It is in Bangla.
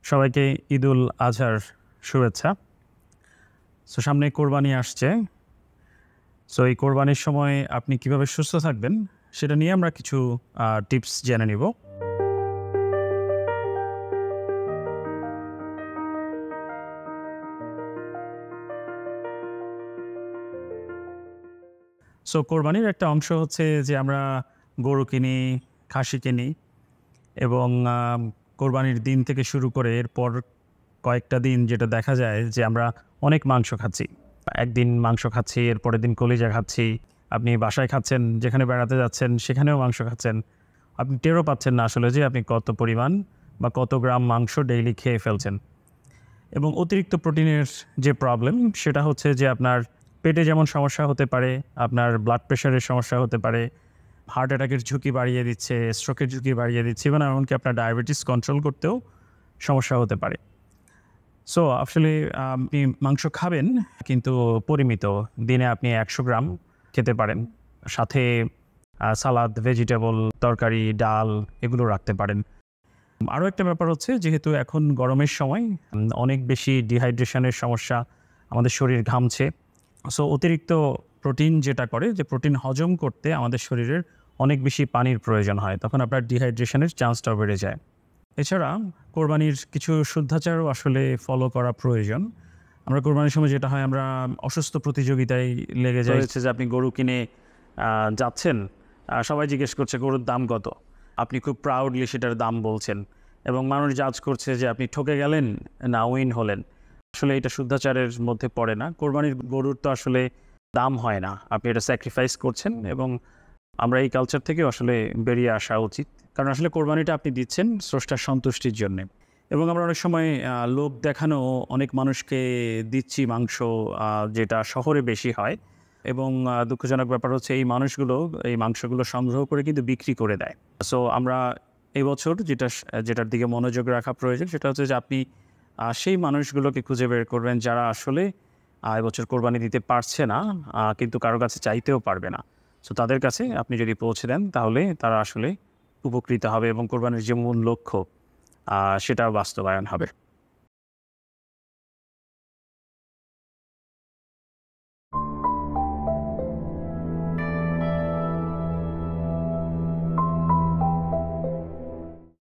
সবাইকে ঈদুল আজহার শুভেচ্ছা। সো সামনে কোরবানি আসছে। সো এই কোরবানির সময় আপনি কিভাবে সুস্থ থাকবেন সেটা নিয়ে আমরা কিছু টিপস জেনে নিব। সো কোরবানির একটা অংশ হচ্ছে যে আমরা গরু কিনি, খাসি কিনি এবং কোরবানির দিন থেকে শুরু করে এরপর কয়েকটা দিন যেটা দেখা যায় যে আমরা অনেক মাংস খাচ্ছি। একদিন মাংস খাচ্ছি, এর পরের দিন কলিজা খাচ্ছি। আপনি বাসায় খাচ্ছেন, যেখানে বেড়াতে যাচ্ছেন সেখানেও মাংস খাচ্ছেন। আপনি টেরও পাচ্ছেন না আসলে যে আপনি কত পরিমাণ বা কত গ্রাম মাংস ডেইলি খেয়ে ফেলছেন। এবং অতিরিক্ত প্রোটিনের যে প্রবলেম সেটা হচ্ছে যে আপনার পেটে যেমন সমস্যা হতে পারে, আপনার ব্লাড প্রেশারের সমস্যা হতে পারে, হার্ট অ্যাটাকের ঝুঁকি বাড়িয়ে দিচ্ছে, স্ট্রোকের ঝুঁকি বাড়িয়ে দিচ্ছে এবং এমনকি আপনার ডায়াবেটিস কন্ট্রোল করতেও সমস্যা হতে পারে। সো আসলে আপনি মাংস খাবেন কিন্তু পরিমিত। দিনে আপনি ১০০ গ্রাম খেতে পারেন। সাথে সালাদ, ভেজিটেবল, তরকারি, ডাল এগুলো রাখতে পারেন। আরও একটা ব্যাপার হচ্ছে যেহেতু এখন গরমের সময় অনেক বেশি ডিহাইড্রেশনের সমস্যা, আমাদের শরীর ঘামছে। সো অতিরিক্ত প্রোটিন যেটা করে যে প্রোটিন হজম করতে আমাদের শরীরের অনেক বেশি পানির প্রয়োজন হয়। তখন আপনার ডিহাইড্রেশনের চান্সটাও বেড়ে যায়। এছাড়া কোরবানির কিছু শুদ্ধাচারও আসলে ফলো করা প্রয়োজন। আমরা কোরবানির সময় যেটা হয় আমরা অসুস্থ প্রতিযোগিতায় লেগে যাই। হচ্ছে যে আপনি গরু কিনে যাচ্ছেন, সবাই জিজ্ঞেস করছে গরুর দাম কত? আপনি খুব প্রাউডলি সেটার দাম বলছেন এবং মানুষ জাজ করছে যে আপনি ঠকে গেলেন না উইন হলেন। আসলে এটা শুদ্ধাচারের মধ্যে পড়ে না। কোরবানির গরুর তো আসলে দাম হয় না। আপনি এটা স্যাক্রিফাইস করছেন এবং আমরা এই কালচার থেকেও আসলে বেরিয়ে আসা উচিত। কারণ আসলে কোরবানিটা আপনি দিচ্ছেন স্রষ্টার সন্তুষ্টির জন্যে। এবং আমরা অনেক সময় লোভ দেখানো অনেক মানুষকে দিচ্ছি মাংস, যেটা শহরে বেশি হয় এবং দুঃখজনক ব্যাপার হচ্ছে এই মানুষগুলো এই মাংসগুলো সংগ্রহ করে কিন্তু বিক্রি করে দেয়। সো আমরা এবছর যেটার দিকে মনোযোগ রাখা প্রয়োজন সেটা হচ্ছে যে আপনি সেই মানুষগুলোকে খুঁজে বের করবেন যারা আসলে এবছর কোরবানি দিতে পারছে না, কিন্তু কারো কাছে চাইতেও পারবে না। সো তাদের কাছে আপনি যদি পৌঁছে দেন তাহলে তারা আসলে উপকৃত হবে এবং কোরবানির যে মূল লক্ষ্য সেটা বাস্তবায়ন হবে।